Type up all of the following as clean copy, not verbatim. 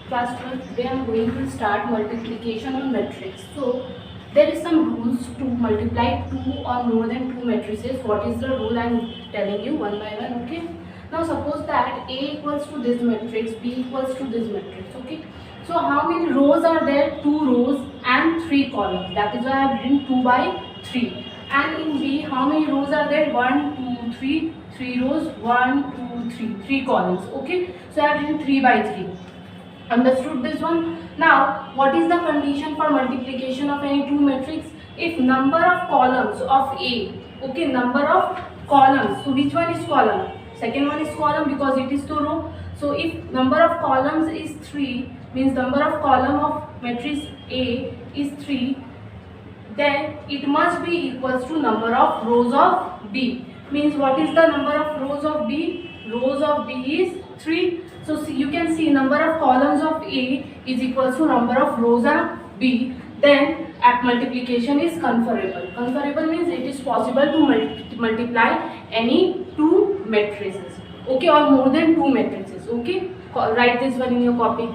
Class 12, today I am going to start multiplication on matrix. So there is some rules to multiply two or more than two matrices. What is the rule? I am telling you one by one. Okay. Now suppose that A equals to this matrix, B equals to this matrix. Okay. So how many rows are there? Two rows and three columns. That is why I have written 2 by 3. And in B, how many rows are there? 1, 2, 3. 3 rows. 1, 2, 3. 3 columns. Okay. So I have written 3 by 3. Understood this one? Now, what is the condition for multiplication of any two matrix? If number of columns of A, okay, number of columns. So which one is column? Second one is column because it is the row. So if number of columns is 3, means number of column of matrix A is 3, then it must be equals to number of rows of B. Means what is the number of rows of B? Rows of B is 3. So you can see number of columns of A is equals to number of rows of B. Then at multiplication is conferable. Conferable means it is possible to multiply any two matrices. Okay, or more than two matrices. Okay, write this one in your copy.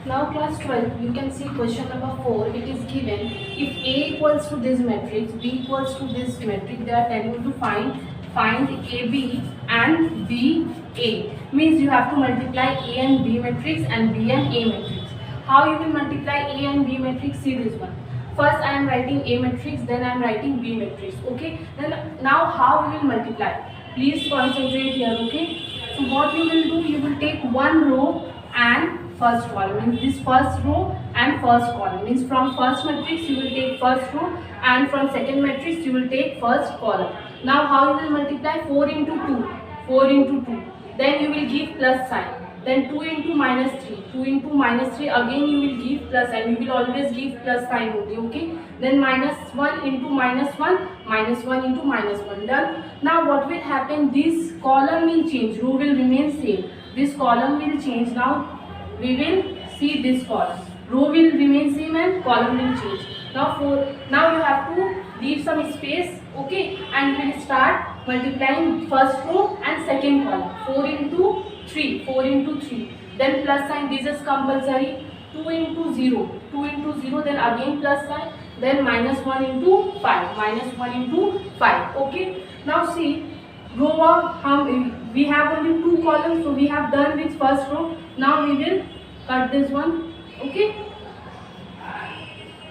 Now class 12, you can see question number 4. It is given if A equals to this matrix, B equals to this matrix, they are telling you to find AB and BA. Means you have to multiply A and B matrix and B and A matrix. How you will multiply A and B matrix? See this one. First I am writing A matrix, then I am writing B matrix. Okay. Then now how we will multiply? Please concentrate here. Okay. So what you will do? You will take one row and first column, means this first row and first column, means from first matrix you will take first row and from second matrix you will take first column. Now how you will multiply? 4 into 2, 4 into 2, then you will give plus sign, then 2 into minus 3, 2 into minus 3, again you will give plus sign, you will always give plus sign only. Okay, then minus 1 into minus 1, minus 1 into minus 1, done. Now what will happen? This column will change, row will remain same, this column will change. Now we will see this column, row will remain same and column will change. Now you have to leave some space. Okay, and we will start multiplying first row and second column. 4 into 3, 4 into 3, then plus sign, this is compulsory. 2 into 0, 2 into 0, then again plus sign, then minus 1 into 5, minus 1 into 5. Okay, now see, row of we have only two columns, so we have done with first row. Now we will cut this one. Okay,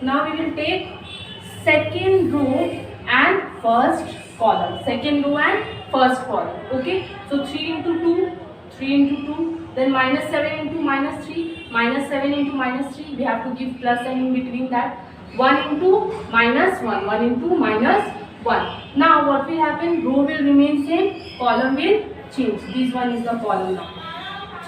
now we will take second row and first column, second row and first column. Okay, so 3 into 2, 3 into 2, then minus 7 into minus 3, minus 7 into minus 3, we have to give plus sign in between that. 1 into minus 1, 1 into minus 1. Now what will happen? Row will remain same, column will change. This one is the column now.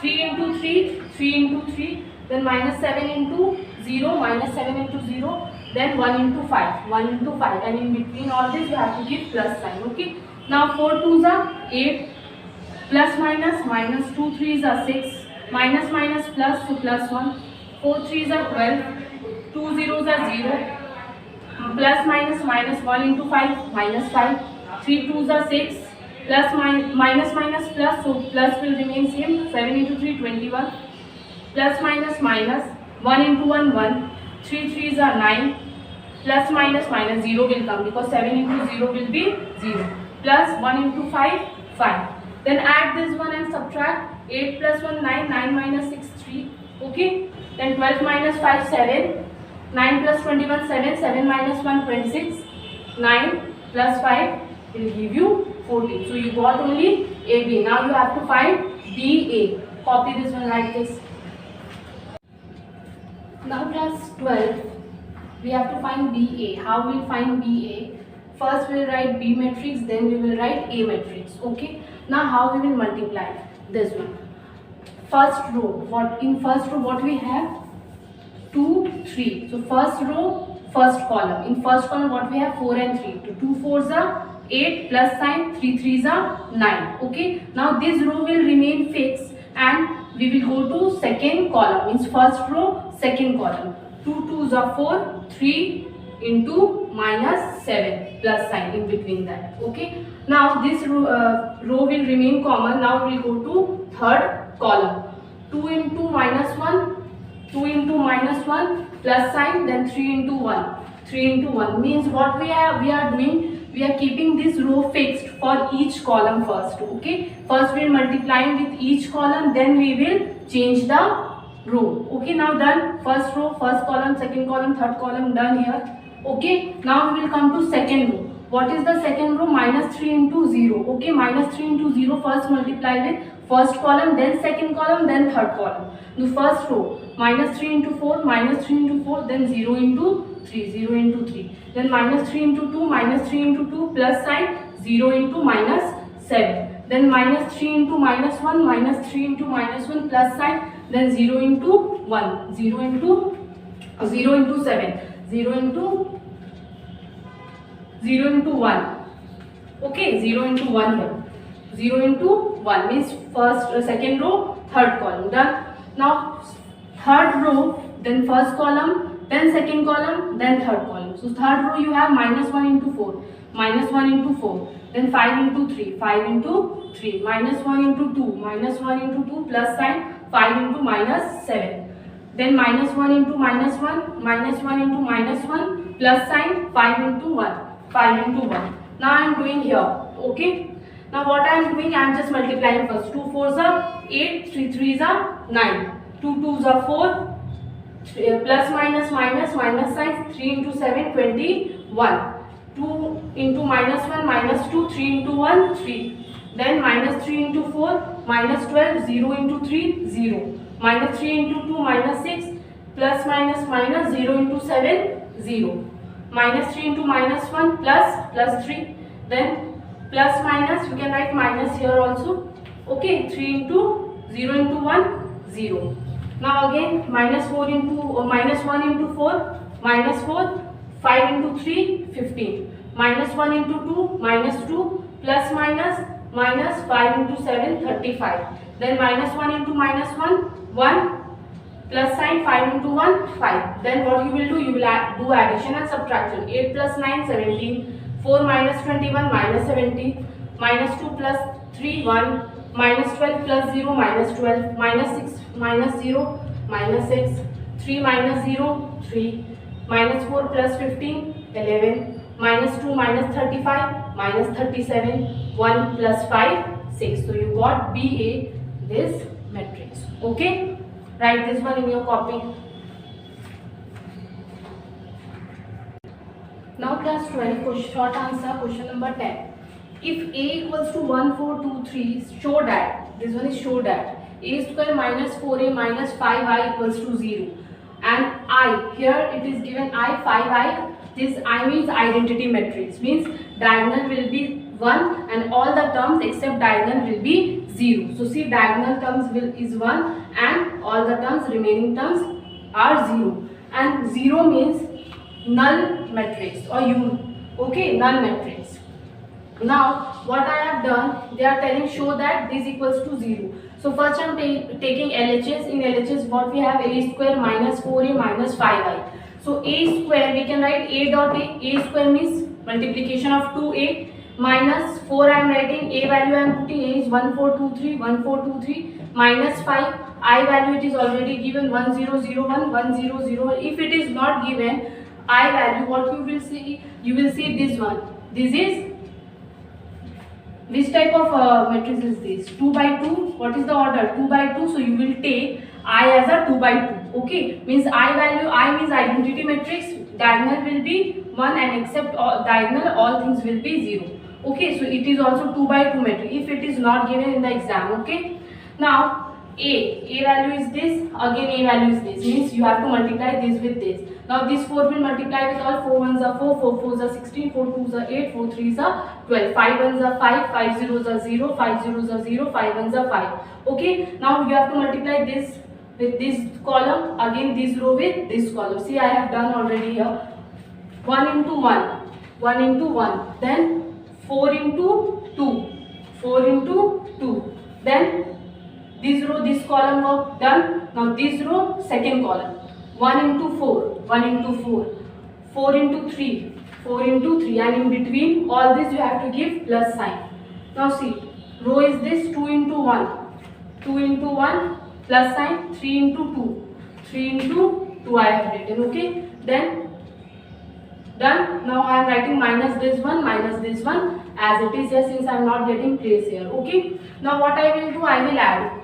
3 into 3, 3 into 3, then minus 7 into 0, minus 7 into 0, then 1 into 5, 1 into 5, and in between all this you have to give plus sign. Okay, now 4 2s are 8, plus minus, minus 2 3s are 6, minus minus plus, so plus 1, 4 3s are 12, 2 zeros are 0, plus minus, minus 1 into 5, minus 5, 3 2s are 6, plus minus minus plus, so plus will remain same, 7 into 3 21, plus minus minus, 1 into 1 1, 3 3s are 9, plus minus minus 0 will come because 7 into 0 will be 0, plus 1 into 5 5, then add this one and subtract. 8 plus 1 9, 9 minus 6 3. Okay, then 12 minus 5 7, 9 plus 21 7, 7 minus 1 26, 9 plus 5 will give you 14. So you got only AB. Now you have to find BA. Copy this one like this. Now class 12, we have to find BA. How we will find BA? First we will write B matrix, then we will write A matrix. Okay. Now how we will multiply this one? First row. In first row what we have? 2 3. So first row, first column. In first column what we have? 4 and 3. So 2 4s are 8, plus sign, 3 3s are 9. Okay. Now this row will remain fixed and we will go to second column, means first row, second column. 2 2s are 4, 3 into minus 7 plus sign in between that. Okay, now this row will remain common. Now we will go to third column. 2 into minus 1, 2 into minus 1 plus sign, then 3 into 1. 3 into 1 means what we are doing, we are keeping this row fixed for each column first. Okay, first we will multiplying with each column, then we will change the row. Okay, now done. First row, first column, second column, third column, done here. Okay, now we will come to second row. What is the second row? Minus 3 into 0. Okay, minus 3 into 0 first multiply with first column, then second column, then third column. The first row, minus 3 into 4, minus 3 into 4, then 0 into 3, 0 into 3. Then minus 3 into 2, minus 3 into 2 plus sign, 0 into minus 7. Then minus 3 into minus 1, minus 3 into minus 1 plus sign, then 0 into 1, 0 into 7, 0 into 1. Okay, 0 into 1 here. 0 into 1 means first, second row, third column. Done. Now third row, then first column, then second column, then third column. So third row you have minus 1 into 4, minus 1 into 4, then 5 into 3, 5 into 3, minus 1 into 2, minus 1 into 2 plus sign, 5 into minus 7. Then minus 1 into minus 1, minus 1 into minus 1 plus sign, 5 into 1, 5 into 1. Now I am doing here. Okay. Now what I am doing, I am just multiplying first. 2 4s are 8, 3 3s are 9, 2 2s are 4, plus minus minus minus sign, 3 into 7 21, 2 into minus 1 minus 2, 3 into 1 3, then minus 3 into 4 minus 12, 0 into 3 0, minus 3 into 2 minus 6, plus minus minus 0 into 7 0, minus 3 into minus 1 plus 3, then plus minus, you can write minus here also. Okay, 3 into 0 into 1 0. Now again minus 4 into minus 1 into 4 minus 4, 5 into 3 15, minus 1 into 2 minus 2 plus minus minus 5 into 7 35, then minus 1 into minus 1 plus sign, 5 into 1 5. Then what you will do, you will do addition and subtraction. 8 plus 9 17, 4 minus 21 minus 17, minus 2 plus 3 1, minus 12 plus 0 minus 12, minus 6 minus 0 minus 6, 3 minus 0 3, minus 4 plus 15 11, minus 2 minus 35 minus 37, 1 plus 5 6. So you got BA this matrix. Okay, write this one in your copy. Now class 12, short answer, question number 10. If A equals to 1 4 2 3, show that, this one is show that A square minus 4A minus 5I equals to 0, and I, here it is given I, 5I, this I means identity matrix, means diagonal will be 1 and all the terms except diagonal will be 0. So see, diagonal terms is 1 and all the terms, remaining terms are 0, and 0 means null matrix or okay, null matrix. Now what I have done, they are telling show that this equals to 0. So first I am taking LHS. In LHS what we have, A square minus 4A minus 5I. So A square we can write A dot A square means multiplication of 2A, minus 4 I am writing, A value I am putting, A is 1423, 1423, minus 5, I value it is already given 1001, 1001. If it is not given I value, what you will see, you will see this one. This is, which type of matrix is this? 2 by 2. What is the order? 2 by 2. So you will take I as a 2 by 2. Okay, means I value, I means identity matrix, diagonal will be 1 and except diagonal all things will be 0. Okay, so it is also 2 by 2 matrix if it is not given in the exam. Okay, now A value is this, again A value is this, means you have to multiply this with this. Now this 4 will multiply with all, 4 1s are 4, 4 4s are 16, 4 2s are 8, 4 3s are 12, 5 1s are 5, 5 0s are 0, 5 0s are 0, 5 1s are 5. Okay, now you have to multiply this with this column, again this row with this column. See, I have done already here. 1 into 1, 1 into 1, then 4 into 2, 4 into 2, then this row, this column was done. Now this row, second column, 1 into 4, 1 into 4, 4 into 3, 4 into 3, and in between all this you have to give plus sign. Now see, row is this 2 into 1, 2 into 1 plus sign, 3 into 2, 3 into 2 I have written, okay. Then done. Now I am writing minus this one as it is here, since I am not getting place here, okay. Now what I will do, I will add,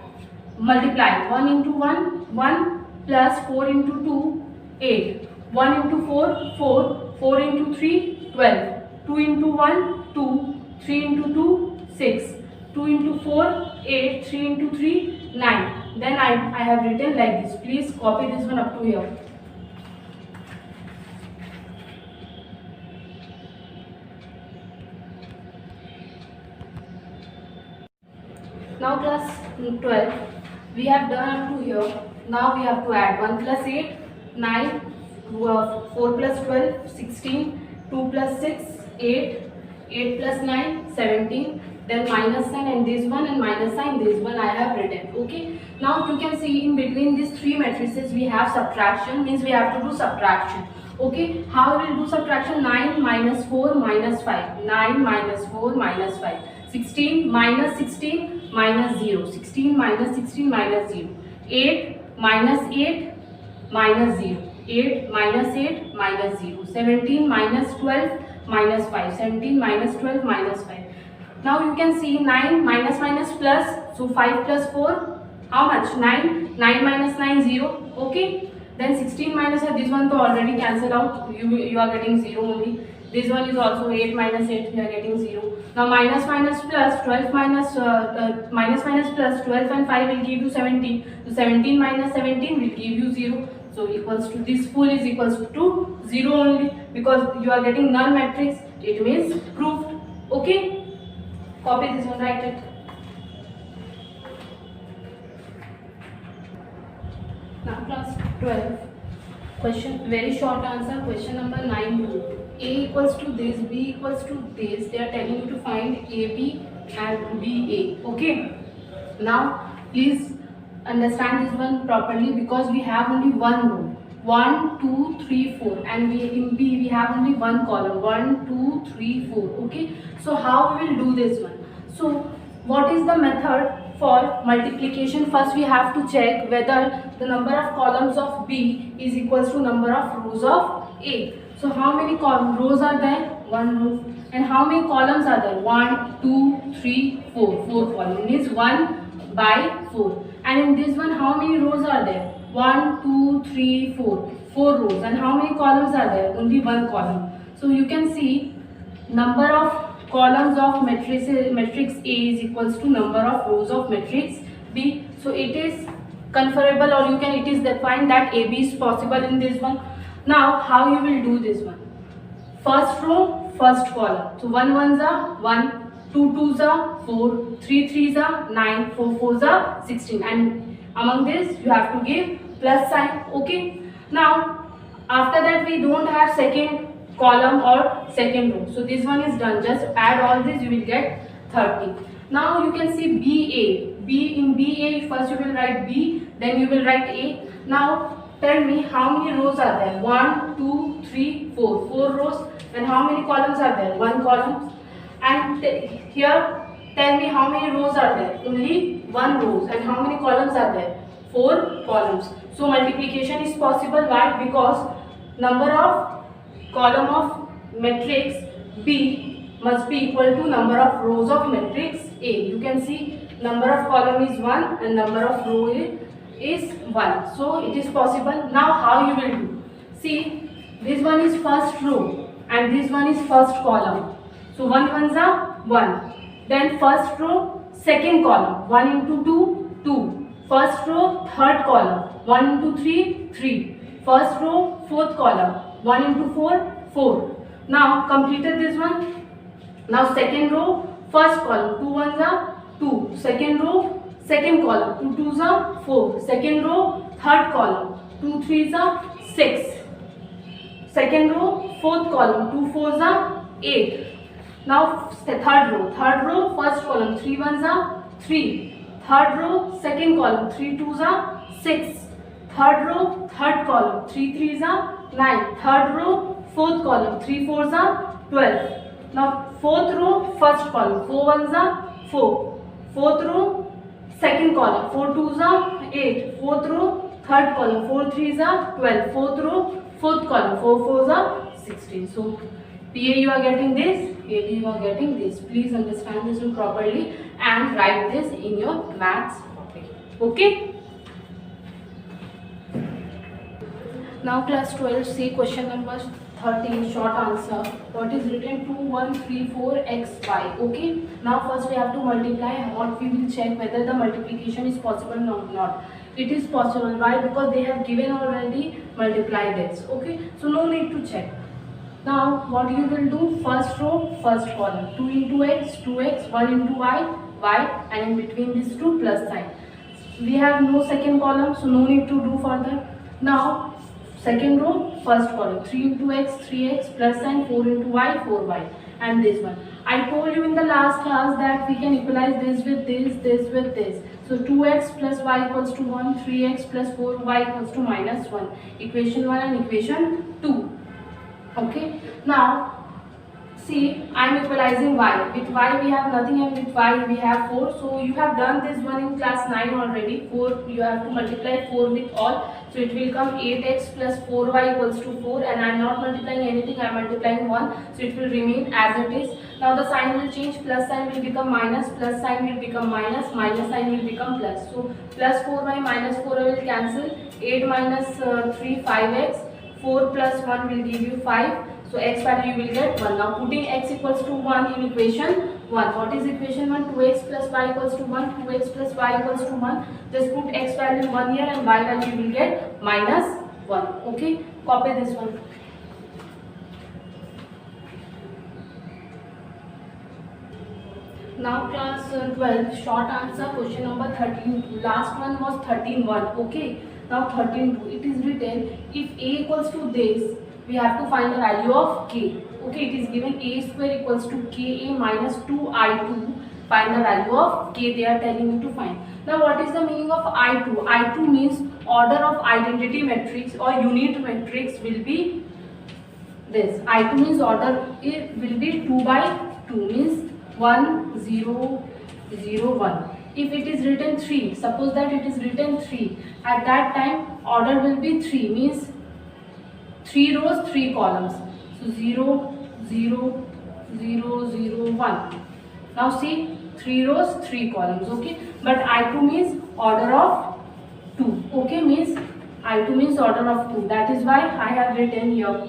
multiply 1 into 1, 1 plus 4 into 2, 8, 1 into 4, 4, 4 into 3, 12, 2 into 1, 2, 3 into 2, 6, 2 into 4, 8, 3 into 3, 9. Then I have written like this. Please copy this one up to here. Now class 12, we have done up to here. Now we have to add 1 plus 8, 9, 4 plus 12, 16, 2 plus 6, 8, 8 plus 9, 17, then minus sign and this one and minus sign this one I have written, okay. Now you can see in between these three matrices we have subtraction, means we have to do subtraction, okay. How we will do subtraction? 9 minus 4 minus 5, 9 minus 4 minus 5, 16 minus 16 minus 0, 16 minus 16 minus 0, 8 minus 8 minus 0, 8 minus 8 minus 0, 17 minus 12 minus 5, 17 minus 12 minus 5. Now you can see 9 minus minus plus, so 5 plus 4, how much? 9, 9 minus 9, 0, okay. Then 16 minus, this one to already cancel out, you are getting 0 only. This one is also 8 minus 8, we are getting 0. Now minus minus plus, 12 minus, minus minus plus, 12 and 5 will give you 17. So 17 minus 17 will give you 0. So equals to, this full is equals to 0 only, because you are getting null matrix, it means proved, okay. Copy this one, write it. Now class 12, question, very short answer, question number 9. A equals to this, B equals to this. They are telling you to find AB and BA, okay. Now please understand this one properly, because we have only one row, 1, 2, 3, 4, and in B we have only one column, 1, 2, 3, 4, okay. So how we will do this one? So what is the method for multiplication? First we have to check whether the number of columns of B is equals to number of rows of A. So how many rows are there? 1 row. And how many columns are there? 1, 2, 3, 4. 4 columns, means 1 by 4. And in this one, how many rows are there? 1, 2, 3, 4. 4 rows. And how many columns are there? Only 1 column. So you can see number of columns of matrix A is equals to number of rows of matrix B. So it is conferable, or you can, it is defined that AB is possible in this one. Now how you will do this one? First row, first column. So 1 1s are 1, 2 2s are 4, 3 3s are 9, 4 4s are 16, and among this you have to give plus sign, okay. Now after that we don't have second column or second row, so this one is done. Just add all this, you will get 30. Now you can see BA. In BA, first you will write B, then you will write A. Now tell me how many rows are there? 1, 2, 3, 4. 4 rows. And how many columns are there? 1 column. And here tell me how many rows are there? Only 1 rows. And how many columns are there? 4 columns. So multiplication is possible. Why? Because number of column of matrix B must be equal to number of rows of matrix A. You can see number of column is 1 and number of row is 1. So it is possible. Now how you will do? See, this one is first row and this one is first column. So 1 1s are 1. Then first row, second column, 1 into 2, 2. First row, third column, 1 into 3, 3. First row, fourth column, 1 into 4, 4. Now completed this one. Now second row, first column, 2 1s are 2. Second row, second column, 2 2s are 4. Second row, third column, 2 3s are 6. Second row, fourth column, 2 4s are 8. Now third row, first column, 3 1s are 3. Third row, second column, 3 2s are 6. Third row, third column, 3 3s are 9. Third row, fourth column, 3 fours are 12. Now fourth row, first column, 4 ones are 4. Fourth row, second column, 4 twos are 8. Fourth row, third column, 4 threes are 12. Fourth row, fourth column, 4 fours are 16. So PA you are getting this, AB you are getting this. Please understand this one properly and write this in your maths copy. Okay. Now class 12, see question number 13, short answer. What is written? 2, 1, 3, 4, x, y. Okay. Now first we have to multiply. What we will check whether the multiplication is possible or not. It is possible. Why? Because they have given already multiplied x. Okay. So no need to check. Now what you will do? First row, first column. 2 into x, 2x, 1 into y, y, and in between these two plus sign. We have no second column, so no need to do further. Now second row, first column, 3 into x, 3x, plus sign, 4 into y, 4y, and this one. I told you in the last class that we can equalize this with this, this with this. So 2x plus y equals to 1, 3x plus 4y equals to minus 1. Equation 1 and equation 2. Okay. Now see, I am equalizing y. With y we have nothing and with y we have 4. So you have done this one in class 9 already. 4, you have to multiply 4 with all. So it will come 8x plus 4y equals to 4, and I am not multiplying anything, I am multiplying 1. So it will remain as it is. Now the sign will change, plus sign will become minus, plus sign will become minus, minus sign will become plus. So plus 4y minus 4y will cancel. 8 minus 3, 5x. 4 plus 1 will give you 5. So x value you will get 1. Now putting x equals to 1 in equation 1. What is equation 1? 2x plus y equals to 1. 2x plus y equals to 1. Just put x value 1 here and y value you will get minus 1. Okay. Copy this one. Now class 12, short answer, question number 13. Last one was 13.1. Okay. Now 13.2. It is written, if a equals to this, we have to find the value of k. Okay, it is given a square equals to ka minus 2i2. Find the value of k they are telling you to find. Now what is the meaning of I2? I2 means order of identity matrix or unit matrix will be this. I2 means order, it will be 2 by 2 means 1, 0, 0, 1. If it is written 3, suppose that it is written 3, at that time order will be 3 means 3 rows, 3 columns. So 0, 0, 0, 0, 1. Now see, 3 rows, 3 columns. Okay, but I2 means order of 2. Okay, means I2 means order of 2. That is why I have written here.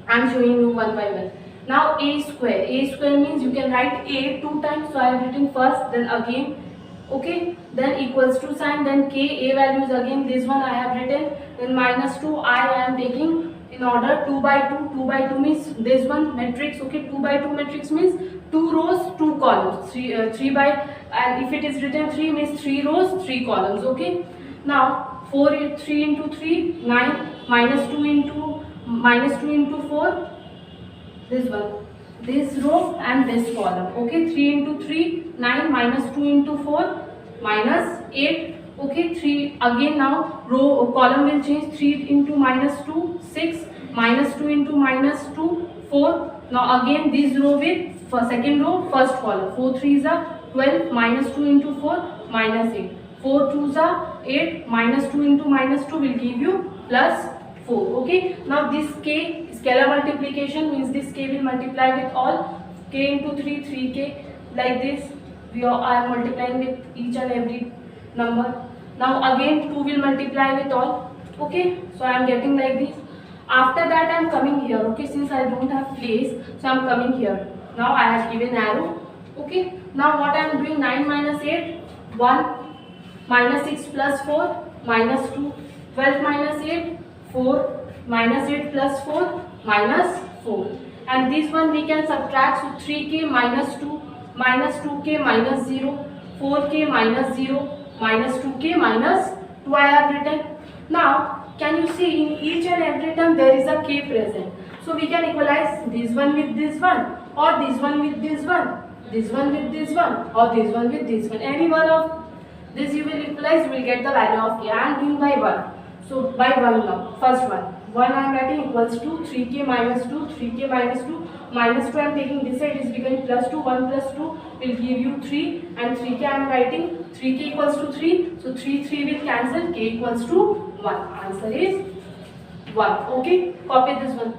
I am showing you one by one. Now a square. A square means you can write a 2 times. So I have written first, then again. Okay, then equals to sign, then k, a values again. This one I have written. Then minus 2 I am taking in order 2 by 2. 2 by 2 means this one matrix. Okay, 2 by 2 matrix means 2 rows, 2 columns. 3 by, and if it is written 3 means 3 rows, 3 columns. Okay, now 3 into 3, 9, minus 2 into 4, this one, this row and this column. Okay, 3 into 3, 9, minus 2 into 4, minus 8. Okay, 3 again. Now row column will change. 3 into minus 2, 6, minus 2 into minus 2, 4. Now again this row with second row, first column. 4 3s are 12, minus 2 into 4, minus 8. 4 2s are 8, minus 2 into minus 2 will give you plus 4. Okay, now this k, scalar multiplication means this k will multiply with all. K into 3, 3k, like this. We are multiplying with each and every number. Now again 2 will multiply with all. Okay, so I am getting like this. After that I am coming here. Okay, since I don't have place, so I am coming here. Now I have given arrow. Okay, now what I am doing, 9 minus 8, 1, minus 6 plus 4, minus 2, 12 minus 8, 4, minus 8 plus 4, minus 4. And this one we can subtract, so 3k minus 2, minus 2k minus 0, 4k minus 0, minus 2k minus 2 I have written. Now can you see in each and every term there is a k present. So we can equalize this one with this one, or this one with this one, this one with this one, or this one with this one. Any one of this you will equalize, you will get the value of k. I am doing by 1. So by 1 now, first one. 1 I am writing equals to 3k minus 2, 3k minus 2, minus 2 I am taking this side, is becoming plus 2, 1 plus 2 will give you 3, and 3k I am writing 3k equals to 3, so 3 will cancel, k equals to 1. Answer is 1. Okay, copy this one.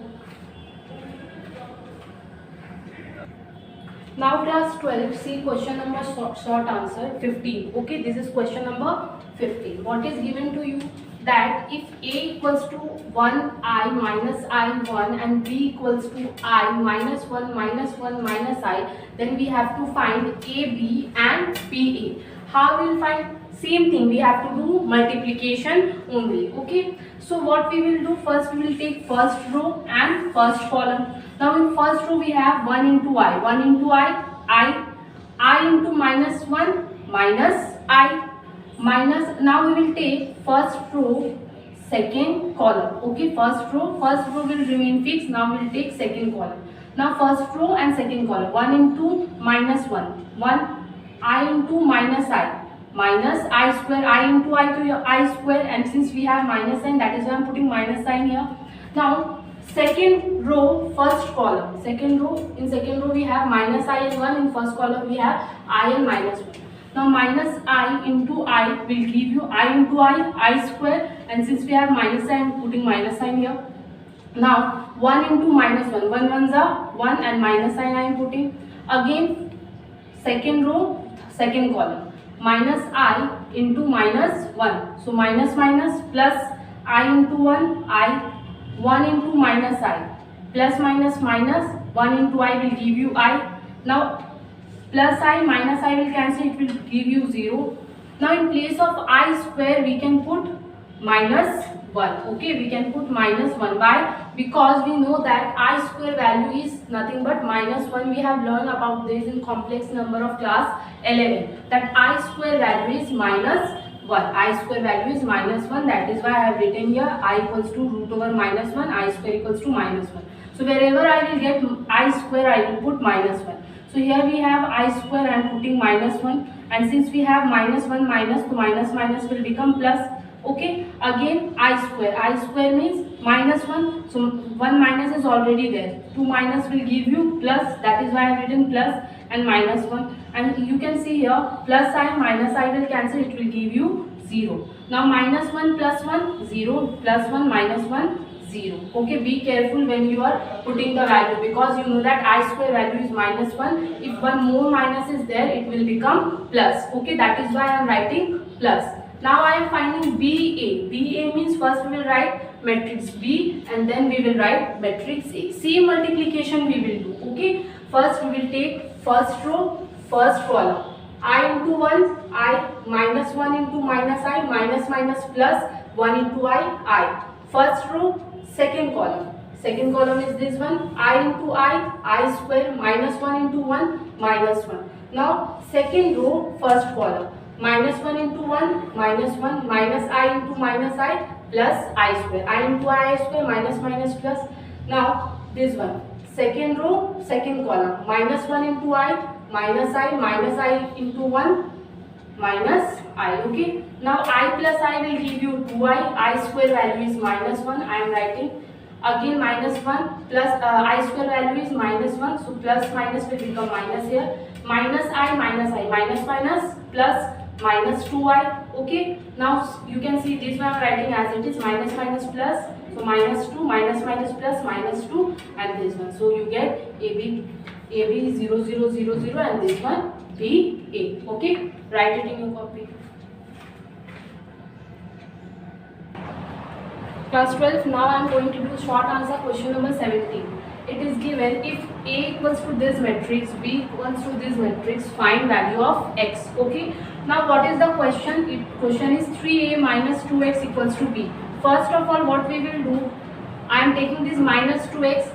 Now class 12, see question number short answer 15. Okay, this is question number 15. What is given to you? That if A equals to 1i minus I1 and B equals to I minus 1 minus 1 minus I, then we have to find AB and BA. How we will find? Same thing, we have to do multiplication only. Okay, so what we will do, first we will take first row and first column. Now in first row we have 1 into I, 1 into I into minus 1 minus I minus, now we will take first row second column. Okay, first row will remain fixed, now we will take second column. Now first row and second column, 1 into minus 1 I into minus I minus I square, I into I to I square, and since we have minus sign, that is why I am putting minus sign here. Now second row first column, in second row we have minus I and 1, in first column we have I and minus 1. Now minus I into I will give you I into I square, and since we have minus sign, I am putting minus sign here. Now 1 into minus 1, 1 ones are 1 and minus sign I am putting. Again second row second column, minus I into minus 1, so minus minus plus I into 1, I 1 into minus I plus minus minus 1 into I will give you I. Now plus I minus I will cancel, it will give you 0. Now in place of I square we can put minus 1. Okay, we can put minus 1. Why? Because we know that I square value is nothing but minus 1. We have learned about this in complex number of class 11, that I square value is minus 1. I square value is minus 1. That is why I have written here I equals to root over minus 1, I square equals to minus 1. So wherever I will get I square, I will put minus 1. So here we have I square, I am putting minus 1, and since we have minus 1 minus, so minus minus will become plus. Okay, again I square means minus 1, so 1 minus is already there, 2 minus will give you plus, that is why I have written plus and minus 1, and you can see here plus I minus I will cancel, it will give you 0. Now minus 1 plus 1 0, plus 1 minus 1 0. Okay, be careful when you are putting the value, because you know that I square value is minus 1. If one more minus is there, it will become plus. Okay, that is why I am writing plus. Now I am finding BA. BA means first we will write matrix B and then we will write matrix A. Same multiplication we will do. Okay, first we will take first row first column. I into 1, I minus 1 into minus I, minus minus plus 1 into I. First row second column. Second column is this one, I into I square, minus 1 into 1, minus 1. Now second row first column, minus 1 into 1, minus 1, minus I into minus I, plus I square, I into I square, minus minus plus. Now this one, second row second column, minus 1 into I, minus I into 1, minus I. Okay, now I plus I will give you 2I, I square value is minus 1, I am writing. Again minus 1 plus I square value is minus 1, so plus minus will become minus here. Minus I, minus minus plus minus 2I. Okay, now you can see this one I am writing as it is, minus minus plus, so minus 2, minus minus plus minus 2, and this one. So you get AB 0 0 0 0 and this one BA. Okay, write it in your copy. Class 12, now I am going to do short answer question number 17. It is given if A equals to this matrix, B equals to this matrix, find value of x. Okay, now what is the question? Question is 3A minus 2x equals to B. First of all, what we will do, I am taking this minus 2x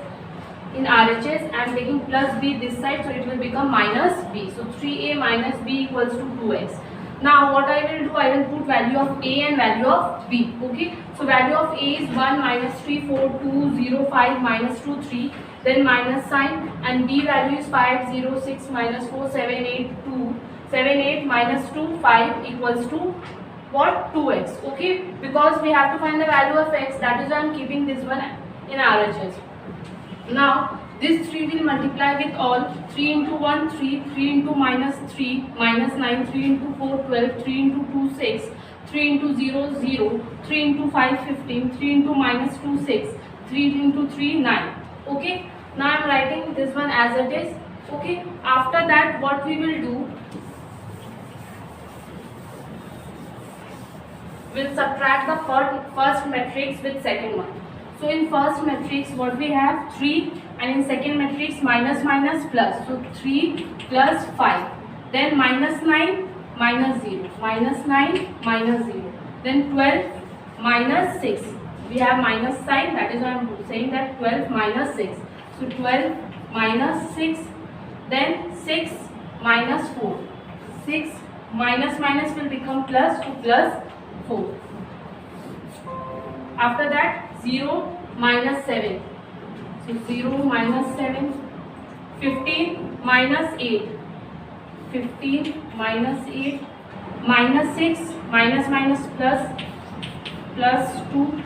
in RHS, I am taking plus B this side, so it will become minus B. So 3A minus B equals to 2x. Now what I will do, I will put value of A and value of B. Okay, so value of A is 1 minus 3 4 2 0 5 minus 2 3, then minus sign, and B value is 5 0 6 minus 4 7 8 2 7 8 minus 2 5 equals to what 2x, okay, because we have to find the value of x, that is why I am keeping this one in RHS. Now this 3 will multiply with all 3 into 1 3, 3 into minus 3 minus 9, 3 into 4 12, 3 into 2 6, 3 into 0 0, 3 into 5 15, 3 into minus 2 6, 3 into 3 9. Okay, now I am writing this one as it is. Okay, after that what we will do, we'll subtract the first matrix with second one. So in first matrix what we have 3, and in second matrix minus minus plus, so 3 plus 5, then minus 9 minus 0, minus 9 minus 0, then 12 minus 6, we have minus sign, that is why I am saying that 12 minus 6, so 12 minus 6, then 6 minus 4, 6 minus minus will become plus, to plus 4. After that 0 minus 7, so 0 minus 7, 15 minus 8, 15 minus 8, minus 6 minus minus plus, plus 2,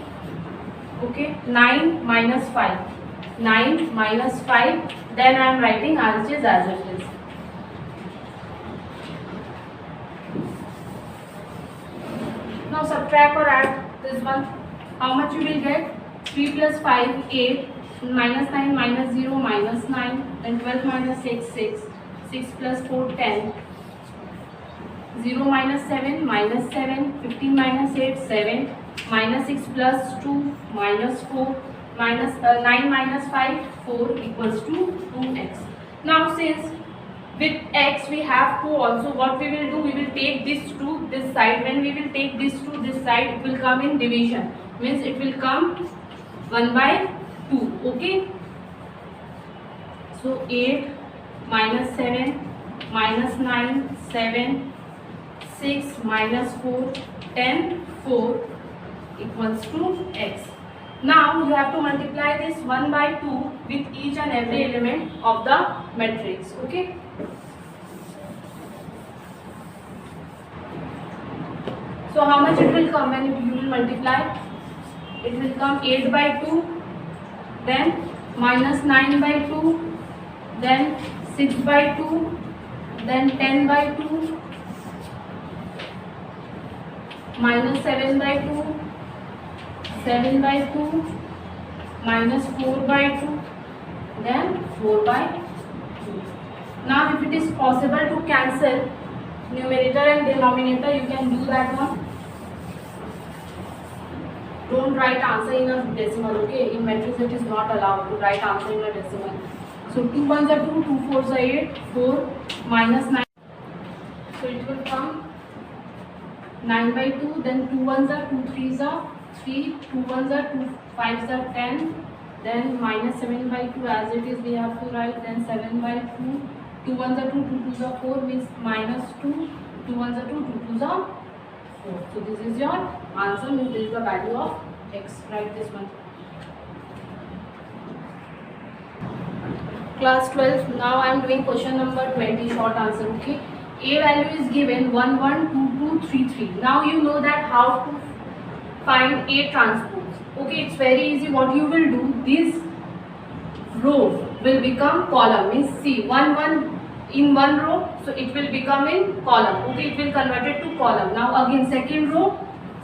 okay, 9 minus 5, 9 minus 5, then I am writing RHS as it is. Now subtract or add this one. How much you will get? 3 plus 5 8, minus 9 minus 0 minus 9, then 12 minus 6 6, 6 plus 4 10, 0 minus 7 minus 7, 15 minus 8 7, minus 6 plus 2 minus 4, minus 9 minus 5 4 equals to 2x. Now since with x we have 2 also, what we will do, we will take this to this side. When we will take this to this side, it will come in division, means it will come 1 by 2, okay. So 8 minus 7 minus 9 7, 6 minus 4 10, 4 equals to x. Now you have to multiply this 1 by 2 with each and every element of the matrix, okay. So how much it will come when you will multiply? It will come 8 by 2, then minus 9 by 2, then 6 by 2, then 10 by 2, minus 7 by 2, 7 by 2, minus 4 by 2, then 4 by 2. Now if it is possible to cancel numerator and denominator, you can do that one. Don't write answer in a decimal, okay. In matrix it is not allowed to write answer in a decimal. So 2 1s are 2, 2 4s are 8, 4 minus 9. So it will come 9 by 2, then 2 1s are 2 3s are 3, 2 1s are 2 5s are 10, then minus 7 by 2 as it is we have to write, then 7 by 2, 2 1s are 2, 2 2s are 4, means minus 2, 2 1s are 2, 2 2s are 4. So this is your answer, means this is the value of x. Write this one. Class 12, now I am doing question number 20, short answer, okay. A value is given 1 1 2 2 3 3. Now you know that how to find A transpose. Okay, it's very easy. What you will do, this row will become column, means see 1 1 in one row, so it will become in column, okay, it will convert it to column. Now again second row,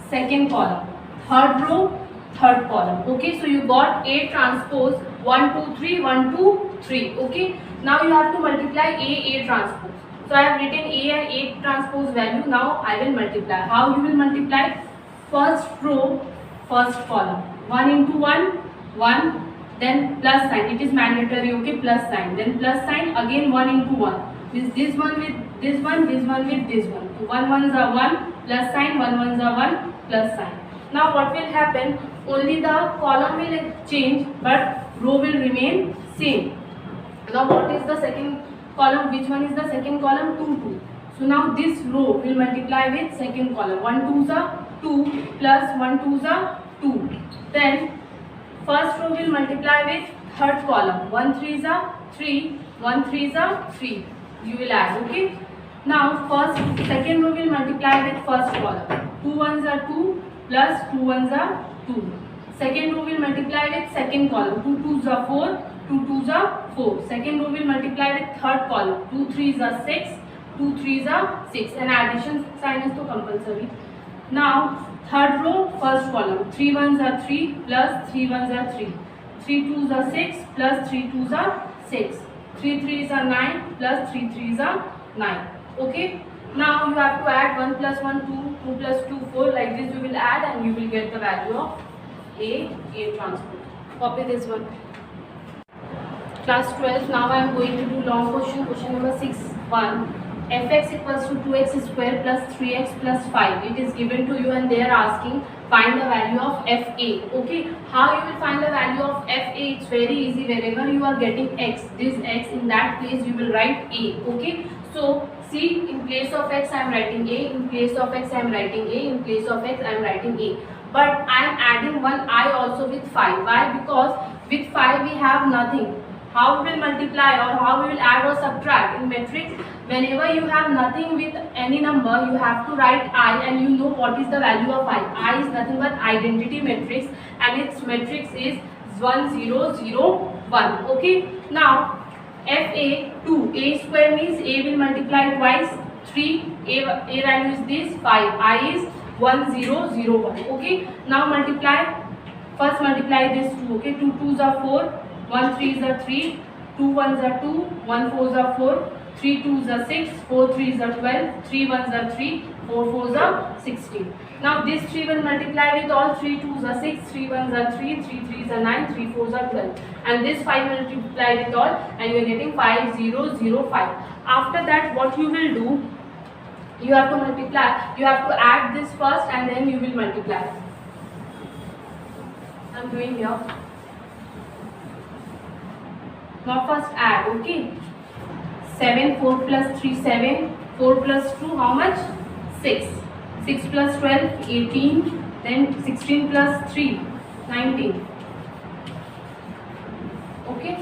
second column, third row, third column, okay. So you got A transpose 1 2 3 1 2 3, okay. Now you have to multiply A transpose. So I have written A and A transpose value. Now I will multiply. How you will multiply? First row, first column, 1 into 1 1, then plus sign, it is mandatory, okay, plus sign, then plus sign, again 1 into 1, means this one with this one, this one with this one, so 1 1s are 1, plus sign, 1 1s are 1, plus sign. Now what will happen, only the column will change but row will remain same. Now what is the second column, which one is the second column? 2 2. So now this row will multiply with second column, 1 2s are 2 plus 1 2s are 2, then first row will multiply with third column, 1 3s are 3, 1 3s are 3, you will add, okay. Now second row will multiply with first column, 2 ones are 2 plus 2 ones are 2. Second row will multiply with second column. 2 twos are 4, 2 twos are 4. Second row will multiply with third column. 2 threes are 6, 2 threes are 6. And addition sign is to compulsory. Now third row, first column. 3 ones are 3 plus 3 ones are 3. 3 twos are 6 plus 3 twos are 6. 3 threes are 9 plus 3 threes are 9. Okay. Now you have to add 1 plus 1 2, 2 plus 2 4. Like this you will add and you will get the value of A transpose. Copy this one. Class 12. Now I am going to do long question. Question number 6.1. fx equals to 2x square plus 3x plus 5. It is given to you and they are asking find the value of fa. Okay. How you will find the value of fa? It's very easy. Wherever you are getting x, this x, in that place you will write a. Okay. So see, in place of x I am writing a, in place of x I am writing a, in place of x I am writing a. But I am adding one I also with 5. Why? Because with 5 we have nothing. How we will multiply or how we will add or subtract? In matrix, whenever you have nothing with any number, you have to write I and you know what is the value of I. I is nothing but identity matrix and its matrix is 1 0 0 1. Okay. Now fa 2, a square means a will multiply twice, 3, a value is this, 5, I is 1 0 0 1. Okay. Now multiply, first multiply this 2. Okay. 2 twos are 4, 1 threes are 3, 2 ones are 2, 1 fours are 4, 3 twos are 6, 4 threes are 12, 3 ones are 3, 4 fours are 16. Now this 3 will multiply with all, 3 twos are 6, 3 ones are 3, 3 threes are 9, 3 fours are 12. And this 5 multiply with all and you are getting 5 0 0 5. After that what you will do, you have to multiply, you have to add this first and then you will multiply. I am doing here. Now first add. Okay. 7, 4 plus 3 7, 4 plus 2 how much? 6. 6 plus 12 18, then 16 plus 3 19. Okay.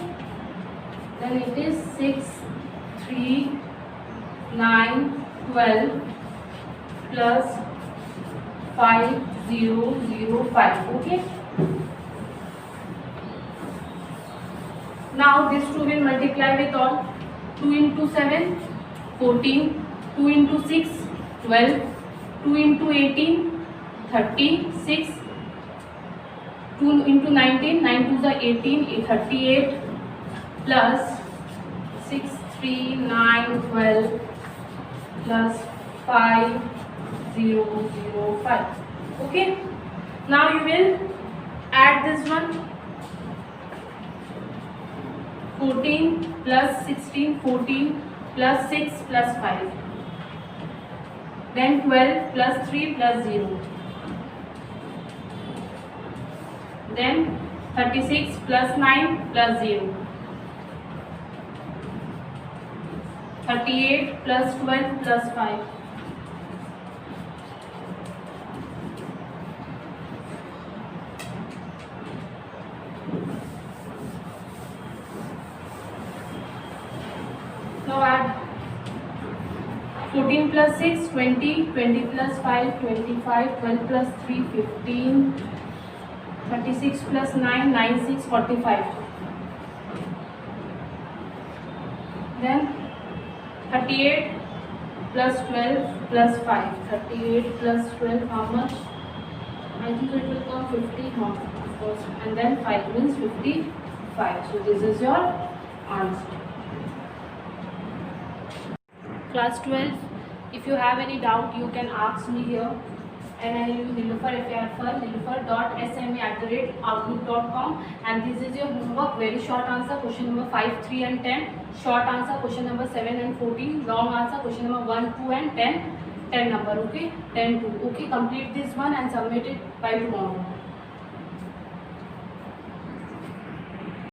Then it is 6 3 9 12 plus 5 0 0 5. Okay. Now this 2 will multiply with all. 2 into 7 14, 2 into 6 12, 2 into 18 36, 2 into 19 9 2s are 18 38 plus 6 3 9 12 plus 5 0 0 5. Okay. Now you will add this one. 14 plus 16, 14 plus 6 plus 5. Then 12 plus 3 plus 0. Then 36 plus 9 plus 0. 38 plus 12 plus 5. Now add 14 plus 6 20, 20 plus 5 25, 12 plus 3 15, 36 plus 9 9 6 45. Then 38 plus 12 plus 5. 38 plus 12 how much? I think it will come 50 of course, and then 5 means 55. So this is your answer. Class 12, if you have any doubt you can ask me here, and I will Niloufar Niloufar.sme@outlook.com, and this is your homework. Very short answer question number 5, 3 and 10, short answer question number 7 and 14, long answer question number 1, 2 and 10 number. Okay, 10 2. Okay, complete this one and submit it by tomorrow.